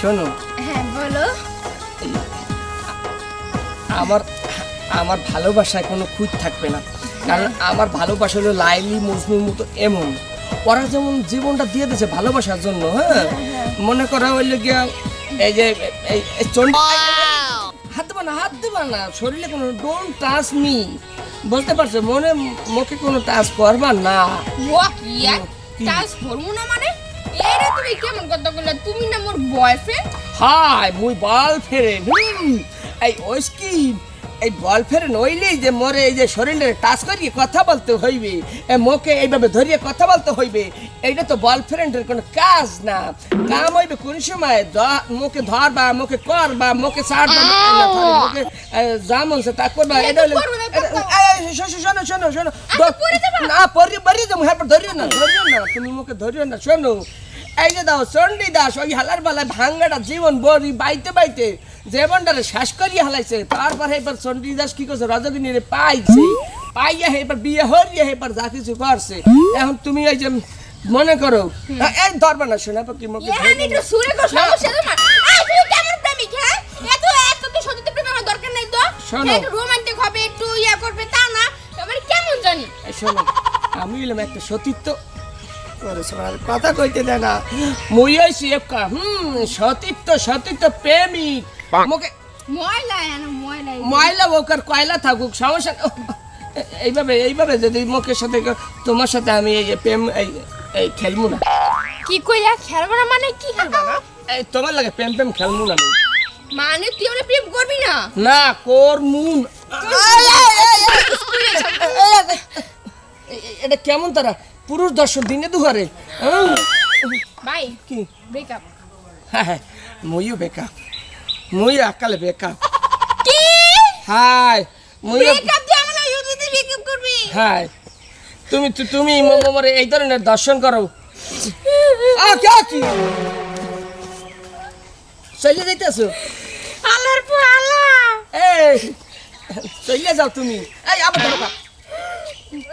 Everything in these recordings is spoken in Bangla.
শোনো। হ্যাঁ বলো। আমার ভালোবাসায় কোনো খুঁত থাকবে না, কারণ আমার ভালোবাসা হলো লাইলি মজনুর মতো এমন। ওরা যেমন জীবনটা দিয়ে দিয়েছে ভালোবাসার জন্য, হ্যাঁ মনে করা হইলে গিয়া এই যে হাত দেবা না শরীরে কোনো, ডোন্ট টাচ মি, বুঝতে পারছো? মুখে কোনো টাচ করবা না। টাচ করবো না মানে? এটা তুমি কেমন কথা বললে? তুমি না মোর বয়ফ্রেন্ড। হাই মুই বয়ফ্রেন্ড। এই ওইস কি এই বয়ফ্রেন্ড হইলেই যে মোরে এই যে শরীরে টাচ করিয়ে কথা বলতে হইবে, মুখে এইভাবে ধরিয়ে কথা বলতে হইবে, এইটা তো বয়ফ্রেন্ডের কোনো কাজ না। কাম হইবে কোন সময় মুখে ধরবা, মুখে করবা, মুখে ছাড়বা, মুখে যেমন সে তা করবা। এটা হলো শোনো শোনো শোনো না, পরে বাড়ি যাবো, হ্যাঁ ধরিও না তুমি মুখে ধরিও না। শোনো এই যে দাও চন্ডী দাস ওই হালার বেলায় ভাঙ্গাটা জীবন বড়ি বাইতে বাইতে জীবনটারে শেষ করিয়া হালাইছে। তারপরে এবার চন্ডী দাস কি করছে, রজকিনীরে পাইছে, পাইয়া এবার বিয়ে হরিয়া এবার যা কিছু করছে। এখন তুমি এই যে মনে করো এই ধরবা না, শোনা কি মুখে রোমান্টিক হবে একটু ইয়া করবে তা না, কেমন জানি। শোনো আমি হইলাম একটা সতীত্ব কথা কইতে দেয় না, মুই হইছি একটা সতীত্ব প্রেমিক। মুখে ময়লা হোক আর কয়লা থাকুক সমস্যা। এইভাবে যদি মুখের সাথে তোমার সাথে আমি এই যে প্রেম এই খেলবো না। কি কইলা খেলবো না মানে? কি খেলবো না? এই তোমার লাগে প্রেম খেলবো না মানে? তুই আমরা প্রেম করবি না? না করমুন। এটা কেমন তারা পুরুষ দর্শন দিনে দুহারে ভাই কি ব্রেকআপ? হ্যাঁ মুইও বেকআপ, মুই আকালে বেকআপ। কি হাই মুই ব্রেকআপ যে আমরা যদি ব্রেকআপ করবি? হাই তুমি মোরে এই ধরনের দর্শন করো। কি চলে যাইতেছো? আল্লাহর পালা এই চলে যাও তুমি। এই আবার ধরো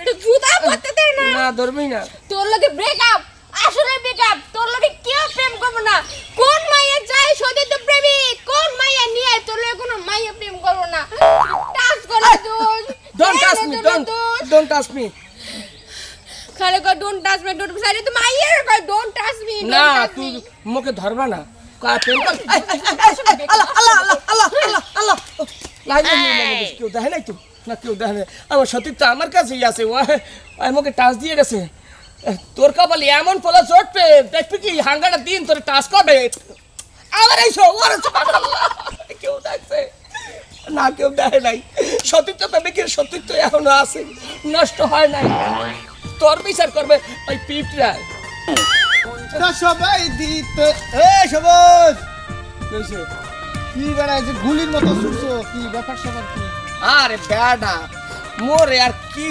এটা জুতা পড়তে দেয় না। না ধরবি না। তোর লগে ব্রেকআপ, আসলে ব্রেকআপ। তোর লগে কেউ প্রেম করবে না। কোন মাইয়া চাই সতীর্থ প্রেমিক? কোন মাইয়া নিয়ে তোর লগে কোনো মাইয়া প্রেম করবে না? টাচ করে দোস। Don't touch me, don't touch me. খালি কই don't touch me, don't side তো মাইয়া কই ডোন্ট টাচ মি। না তুই মুখে ধরবা না। কা প্রেম কর। আল্লাহ কেউ দেখে নাই তো? না কেউ দেখে নাই। আমার সতীর্থ আমার কাছেই আছে, ও আমাকে টাচ দিয়ে গেছে। তোর কপালে এমন পোলা চটবে, দেখবি কি হাঙ্গাটা দিন তোর টাচ করবে। আবার এইসো কেউ দেখছে না? কেউ দেখে নাই। সতীর্থ প্রেমিকের সতীর্থ এখনো আছে, নষ্ট হয় নাই। তোর বিচার করবে ওই পিপরা সবাই দিতে। এই সবুজ কি বেড়াইছে গুলির মতো ছুটছো, কি ব্যাপার সবার কি? আরে বেডা মোরে আর কি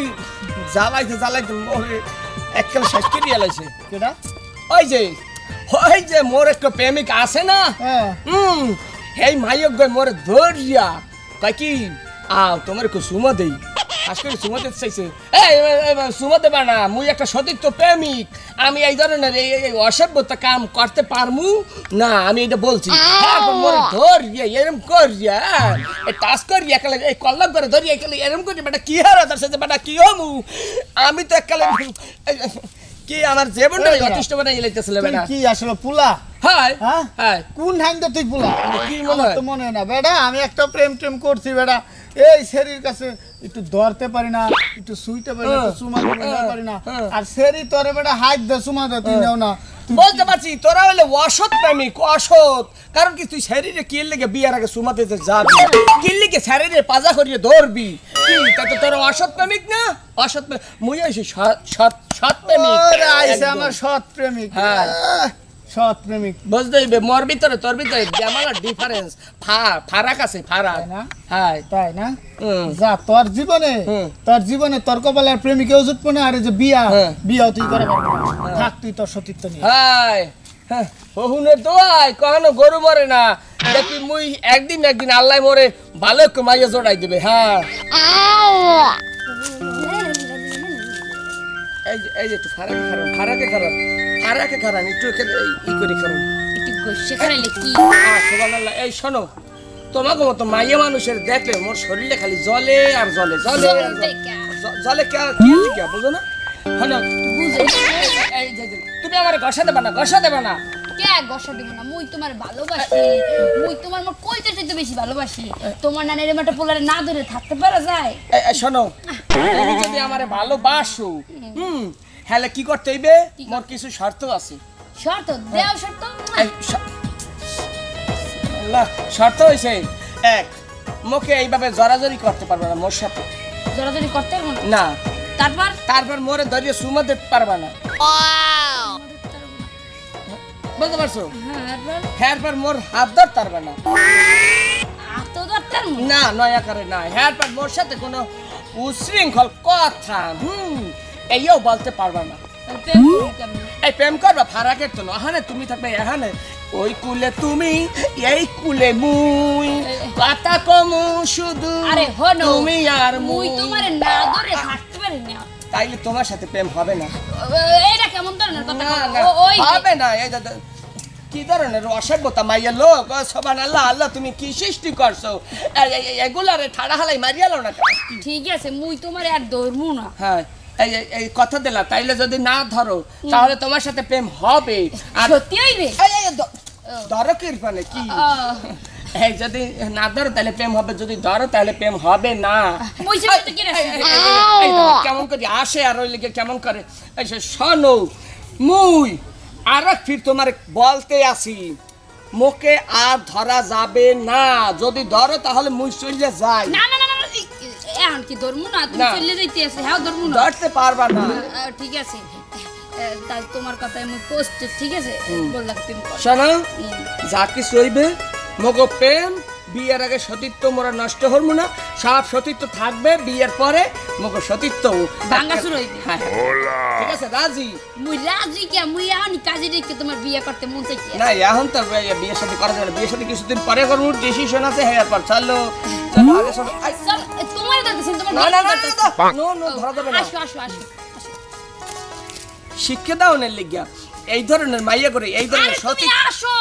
জ্বালাইতে মোরে একদম শেষ করে এলাইছে। কেডা? ওই যে মোর একটা প্রেমিক আছে না, এই মাইয়ক গয় মোরে ধরিয়া কয় কি তোমার একটু সুমা দেই। খাস করে সুমা দিতে চাইছে। এই সুমা দেবা না, মুই একটা সতীর্থ প্রেমিক, আমি এই ধরনের এই অসভ্যতা কাম করতে পারমু না, আমি এটা বলছি। মোরে ধরিয়া এরম করিয়া টাচ করিয়া একালে এই কল্লক করে ধরিয়া একালে এরম করি বেটা কি হারা তার সাথে বেটা কি হমু? আমি তো একালে কি আমার জীবনটা যথেষ্ট বানাই লাইতেছিল বেটা। কি আসলে পুলা? হাই হ্যাঁ কোন হ্যাংটা তুই পুলা? কি মনে হয়? তো মনে হয় না বেটা, আমি একটা প্রেম করছি বেটা, এই শরীর কাছে একটু ধরতে পারি না, একটু শুইতে পারি না, চুমা দিতে পারি না, আর শরীর তোরে বেটা হাত দে চুমা দে, তুই নেও না। বলতে পারছি তোরা হলে অসৎ প্রেমিক, অসৎ। কারণ কি তুই শরীরে কি লেগে বিয়ার আগে সুমাতে যাবি, কি লেগে শরীরে পাজা করিয়ে ধরবি, কি তাতে তোরা অসৎ প্রেমিক না? অসৎ মুই আইছি সৎ প্রেমিক। আইছে আমার সৎ প্রেমিক। হ্যাঁ সৎ প্রেমিক বুঝতে হইবে। মোর ভিতরে তোর ভিতরে আমার ডিফারেন্স, ফারাক আছে, ফারাক। হ্যাঁ তাই না? যা তোর জীবনে তোর কপালের প্রেমিকেও জুটবো না, আর যে বিয়াও তুই করে পারবি না। থাক তুই তোর সতীর্থ নিয়ে। হাই বহুনের দোয়াই কখনো গরু মরে না। দেখবি মুই একদিন আল্লাহ মোরে ভালো একটু মাইয়া জোড়াই দিবে। হ্যাঁ এই যে একটু ফারাকে খারাপ একটু ই করে খারাপ, একটু বসে খাইলে কি সুবহানাল্লাহ। এই শোনো, তোমাকে মতো মাইয়া মানুষের দেখলে মোর শরীরে খালি জলে আর জলে জলে আর জলে। জলে কি হচ্ছে কি বুঝো না? হ্যাঁ না, বুঝে তুমি আমার ঘষা দেবা না, ঘষা দেবা না। কে গসা দিব না? মুই তোমার ভালোবাসি, মুই তোমার মোর কইতে চাইতে বেশি ভালোবাসি। তোমার নানের মাটা পোলারে না ধরে থাকতে পারা যায়? শোনো, তুমি যদি আমারে ভালোবাসো হ্যালে কি করতে হইবে? মোর কিছু শর্ত আছে। শর্ত দেও, শর্ত আল্লাহ, শর্ত হইছে এক, মোকে এইভাবে জড়াজড়ি করতে পারবে না মোর সাথে। জড়াজড়ি করতে পারবো না? না। তারপর তারপর মোরে ধরিয়ে সুমা দিতে পারবে না। বুঝতে পারছো? হ্যাঁ, মোর হাত ধরতে পারবে না। না, নয়া করে না। হ্যাঁ, মোর সাথে কোনো উশৃঙ্খল কথা এইও বলতে পারবে না। এই প্রেম করবা ফারাকের তো নহানে, তুমি থাকবে এখানে, ওই কুলে তুমি এই কুলে মুই, কথা কমু শুধু তুমি আর মুই। তোমারে না ধরে থাকতে পারি না, তাইলে তোমার সাথে প্রেম হবে না। এটা কেমন ধরনের কথা? হবে না। এই কি ধরনের অসভ্যতা মাইয়া লোক! সুবহানাল্লাহ, আল্লাহ তুমি কি সৃষ্টি করছো! এগুলারে ঠাড়া হালাই মারিয়ালো না। ঠিক আছে, মুই তোমারে আর ধরমু না। হ্যাঁ, এই কথা দিলা, তাইলে যদি না ধরো তাহলে তোমার সাথে প্রেম হবে। আর সত্যি হইবে? ধরো কি মানে কি? এই যদি না ধরো তাহলে প্রেম হবে, যদি ধরো তাহলে প্রেম হবে না। কেমন করে আসে আর ওই লেগে কেমন করে। শোনো, মুই আর ফির তোমার বলতে আসি, মোকে আর ধরা যাবে না। যদি ধরো তাহলে মুই চলে যাই। না না না, এখন কি ধরমু না? তুমি চলে যাইতে আছে। হ্যাঁ, ধরমু না, ধরতে পারবা না। ঠিক আছে, তাই তোমার কথায় মুই পোস্ট। ঠিক আছে, বললাম প্রেম কর। শোনো, যা কিছু হইবে মগো প্রেম, বিয়ের আগে সতীত্ব মোরা নষ্ট হরমু না। সব সতীত্ব থাকবে, বিয়ের পরে মগো সতীত্ব ভাঙা শুরু হইবে। ঠিক আছে, রাজি? মুই রাজি কে? মুই এখন কাজে রেখে তোমার বিয়ে করতে মন চাইছে না। এখন তো বিয়ের সাথে করা যাবে না। বিয়ের সাথে কিছুদিন পরে করবো, ডিসিশন আছে। হ্যাঁ, পর চলো চলো আগে সব। তোমার দাঁড়াতেছেন, তোমার না না না, নো নো, ধরা যাবে না। আসো আসো আসো। শিক্ষা দাও না লিগা এই ধরনের মাইয়া করে, এই ধরনের সতীত্ব। আসো,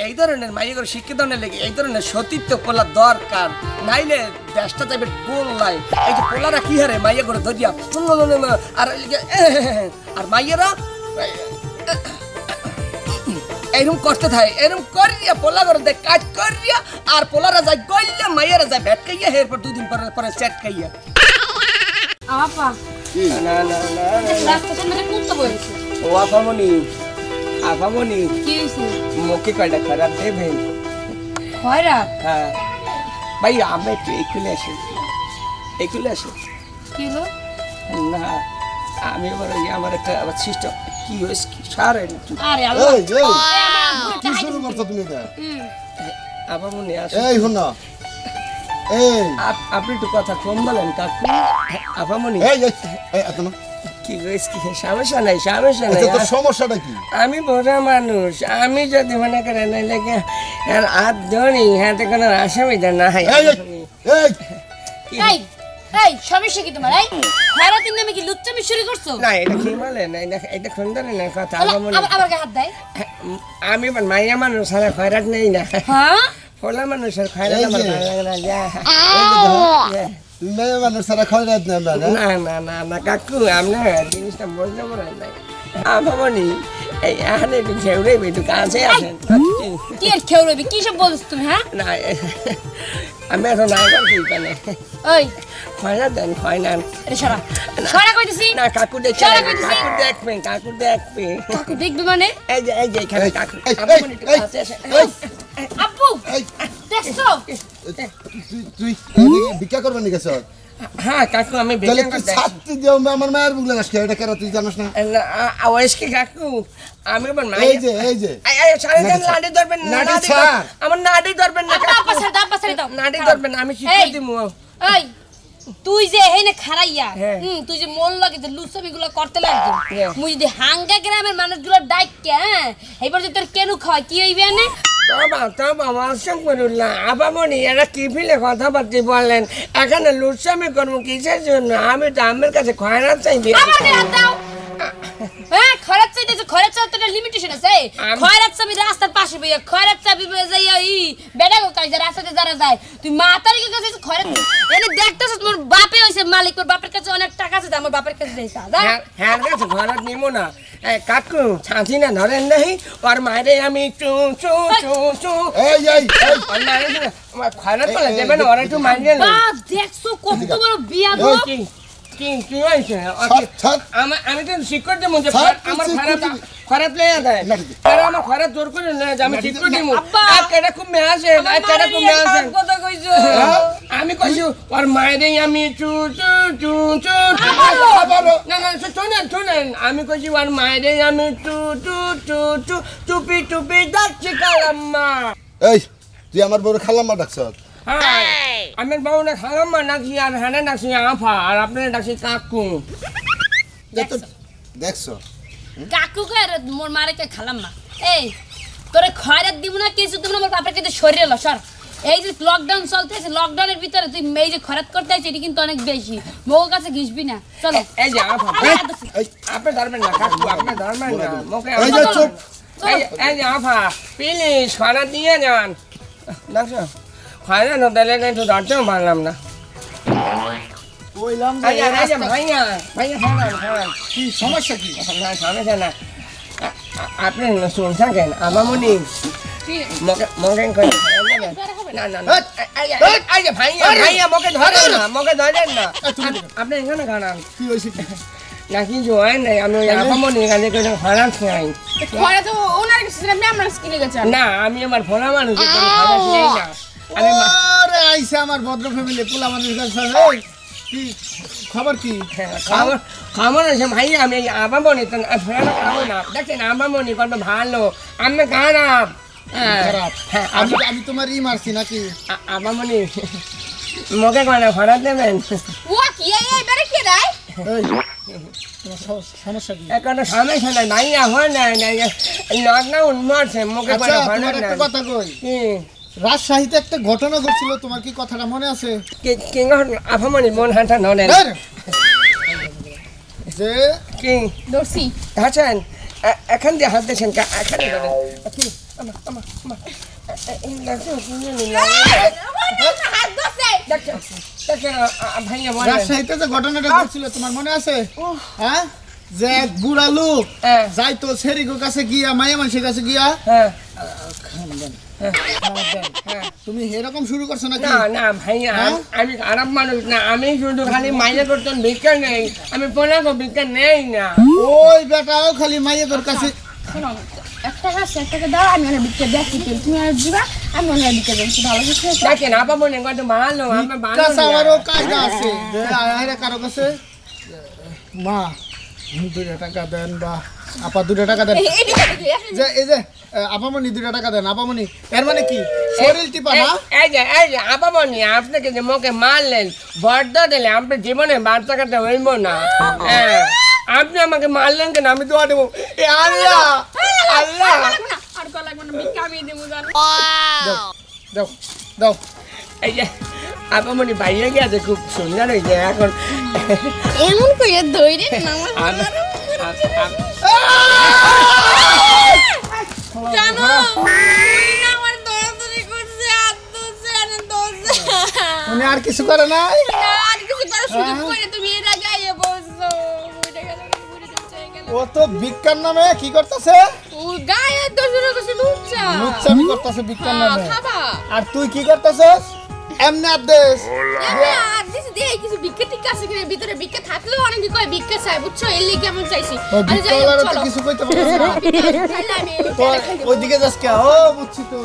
এই ধরনের মাইয়া করে শিক্ষা দাও না লেগে এই ধরনের সতীত্ব পোলা দরকার, নাইলে দেশটা যাবে গোল্লাই। এই যে পোলারা কি হারে মাইয়া করে ধরিয়া আর মাইয়ারা এরকম করতে থাকে, এরকম করিয়া পোলা করে দেয় কাজ করিয়া, আর পোলারা যায় গইয়া, মাইয়ারা যায় ভেট খাইয়া, এরপর দুদিন পরে পরে সেট খাইয়া। আপা না না না, রাস্তার সামনে কুত্তা বইছে। ও আপামনি, আপামনি কি হইছে? মুখে কয়টা খারাপ দেবেন? খয়রা? হ্যাঁ ভাই, আমরা একটু একুলে আসি, একুলে আসি। কি হলো? না, আমি আমার একটা সিস্টেম কি হয়েছে কি সারে। আরে আল্লাহ, কি শুরু করছো তুমি এটা? আবার মনে আসে। এই শোনো, এই আপনি একটু কথা কম বলেন কাকু। আপামনি এই এই এত না, কি হয়েছে কি? সমস্যা নাই, সমস্যা নাই। তোর সমস্যাটা কি? আমি বড় মানুষ, আমি যদি মনে করেন লেগে আর হাত ধরি, হাতে কোনো অসুবিধা না হয়। এই এই এই এই সমস্যা কি তোমার? এই খয়রা তিন নামে কি লুচ্চামি শুরু করছো? না, এটা কি বলে না, এটা সুন্দর না কথা। আবার গায়ে হাত দেয়। আমি মাইয়া মানুষ, আর খয়রাত নেই না। হ্যাঁ, ফোলা মানুষের খয়রাত আমার ভালো লাগে না। যা তুমি মেয়ে মানুষ সারা খয়রাত নেবে না? না না না না কাকু, আপনার জিনিসটা বুঝতে পারেন নাই। আপামনি এই এখানে একটু খেউড়ে একটু কাছে আসেন। কি আর খেউ রবি? কি সব বলছ তুমি? হ্যাঁ, না, আমি এখন না করছি কেনে। ওই খয়রাত দেন, খয়রাত। আরে সরা সরা কইতেছি না কাকু দেখে, সরা কইতেছি। কাকু দেখবেন, কাকু দেখবে। কাকু দেখবে মানে? এই যে এখানে কাকু। এই, আপামনি একটু এই, কাছে আসেন। আব্বু এই দেখছো? তুই ভিক্ষা করবে নি গেছ? হ্যাঁ কাকু, আমি তাহলে বেকার তুই করতে ছাত্রী দিও, আমার মায়ের বুক লাগাস, এটা কেন তুই জানিস না? আওয়াজ কি কাকু? আমি আবার এই যে এই যে সাড়ে দেন, নাড়ি ধরবেন না, নাড়ি ছাড়। আমার নাড়ি ধরবেন না আব্বা কাকু। আব্বা ছেড়ে দাও। নাড়ি ধরবেন না, আমি শিখে এই, দিমু। এই তুই যে হেনে খারাইয়া, হ্যাঁ। তুই যে মোল লাগে যে লুসামি গুলো করতে লাগছো, হ্যাঁ। মুই যদি হাঙ্গা গ্রামের মানুষগুলো ডাইকে, হ্যাঁ এইবার যদি তোর কেন খায় কি হইবে না? তবা মাসাকুরুল্লাহ, আপামনি এরা কি ফিলে কথাবার্তা বললেন? এখানে লুচ্ছামি করবো কিসের জন্য? আমি তো আমার কাছে খয়রাত চাইছি। আমার হাত দাও। হ্যাঁ, খরচ চাইতেছে, খরচ চাইতে একটা লিমিটেশন আছে। খয়রাত চাবি রাস্তার পাশে বইয়া খয়রাত চাবি যাইয়া বেটা গো কাজ রাস্তাতে যারা যায় তুই মাতারি কাছে খয়রাত এনে দেখতেছ তোর বাপে হইছে মালিক তোর বাপের কাছে অনেক টাকা আছে আমার বাপের কাছে দেইছা যা হ্যাঁ গেছে ঘরত নিমো না কাকু ছাঁচি না ধরেন নাই ওর মায়েরে আমি চু চু চু চু এই এই এই ওর মায়েরে খয়রাত বলে দেবেন ওরা একটু মাইনে না বাপ দেখছো কত বড় বিয়া গো কি হয়েছে ছাড় আমি তো ঠিক করে দেবো যে ছাড়, আমার তুই খারাপ লেগে দেয় আর আমার খারাপ জোর করে নেয় যে আমি ঠিক করে দেবো আর কেটা খুব মেয়াছে আর কেটা খুব মেয়াছে কথা কইছো আমি কইছি ওর মায়েরে আমি চু চু চু চু না না শুনেন আমি কইছি ওর মায়েরে আমি চু চু চু চু চুপি চুপি যাচ্ছি কালাম্মা এই তুই আমার বড় খালাম্মা ডাকছ আমি বাবু না খালাম্মা নাকি আর হ্যাঁ নাকি আফা আর আপনার ডাকছি কাকু দেখছো কাকু কে আর মোর মারে কে খালাম না এই তোরে খয়রাত দিব না কিছু দিব না মোর বাপের কাছে শরীরে লসর এই যে লকডাউন চলতেছে লকডাউনের ভিতরে তুই এই যে খয়রাত করতে আছিস এটা কিন্তু অনেক বেশি মোর কাছে ঘিসবি না চলো এই যে আফা আপনি ধরবেন না কাকু আপনি ধরবেন না মোকে এই যে চুপ এই যে আফা প্লিজ খানা দিয়ে যান দেখছো খানা না দিলে একটু ধরতেও পারলাম না কইলাম যে এই যে ভাইয়া খারাপ কি সমস্যা কি না সমস্যা না আপনি শুনছেন কেন আমামনি মগে কই না না না এই যে ভাইয়া মোকে ধরেন না আপনি এখানে খানান কি হইছে কি নাকি জয় নাই আমি আমামনি কাছে কই খারাপ খাই খয়রাত ওনার কাছে আমি আমার স্কিলে গেছে না আমি আমার ফোলা মানুষ খারাপ নেই না আমি আরে আইছে আমার ভদ্র ফ্যামিলি পোলা মানুষ কাছে এই কি খবর কি খাবো না সে ভাই আমি আমামনি তো ফেরা খাবো না দেখছেন আমামনি কত ভালো আমি খারাপ খারাপ আমি তোমার মারছি নাকি আমামনি মোকে কোন খারাপ দেবেন ও কি এই বেরে কি রে এই তোমার সমস্যা কি এখন সমস্যা নাই মাইয়া হয় না লকডাউন মারছে মোকে কোন আচ্ছা খারাপ তোমার একটা দেবেন কথা কই রাজশাহীতে একটা ঘটনা ঘটছিল তোমার কি কথাটা মনে আছে কি আফামনি মন হাঁটা ননে যে কি দর্শি হাঁচেন এখান দিয়ে হাত দিয়েছেন এখানে কি হাত দছে দেখছেন ভাইয়া বলেন রাজশাহীতে যে ঘটনাটা ঘটছিল তোমার মনে আছে হ্যাঁ যে এক বুড়া লোক যাইতো সেরিগো কাছে গিয়া মায়া মানুষের কাছে গিয়া হ্যাঁ তুমি এরকম শুরু করছো নাকি না না ভাইয়া আমি খারাপ মানুষ না আমি শুধু খালি মাইয়া করতেন ভিক্ষা নেই আমি পোনাকো ভিক্ষা নেই না ওই বেটাও খালি মাইয়ের কাছে শোনো একটা কাছে একটা দাও আমি অনেক বিক্রি দেখছি তুমি আর দিবা আমি অনেক বিক্রি দেখছি ভালো কিছু দেখেন আপা মনে কত ভালো আপনি ভালো কাছে আমারও কায়দা আছে যে আয়রা কারো কাছে মা 2 টাকা দেন বা আপা 2 টাকা দেন যে এই যে আপামনি 2 টাকা দেন আপামনি এর মানে কি শরীর টিপা না এই যে আপা মনি আপনাকে যে মোকে মারলেন বর্দা দিলে আপনার জীবনে বাচ্চা কাটা হইব না আপনি আমাকে মারলেন কেন আমি দোয়া দেবো এ আল্লাহ আল্লাহ আর কল লাগবে না বিক্রি আমি দেবো জানো দাও দাও এই যে আপা মনি বাইরে গেছে খুব সুন্দর হয়েছে এখন এমন করে ধরে নামাজ জানো আমার দৌড়াদৌড়ি করছে আর দৌড়ছে আর দৌড়ছে উনি আর কিছু করে না আর কিছু করে শুরু করে তুমি এর আগে আইয়ে বলছো বুড়ে গেল ও তো বিজ্ঞান নামে কি করতেছে ও গায়ে দৌড়ে করছে লুচ্চা লুচ্চামি করতেছে বিজ্ঞান নামে খাবা আর তুই কি করতেছিস এমনি আদেশ আর দিছি দিয়ে কিছু বিক্রি ঠিক আছে কিনা ভিতরে বিক্রি থাকলেও অনেকে কয় বিক্রি চাই বুঝছো এর লিগে কেমন চাইছি আরে যাই বিজ্ঞান চলো কিছু কইতে পারছিস না তাহলে আমি তো ওইদিকে যাস কে ও বুঝছি তো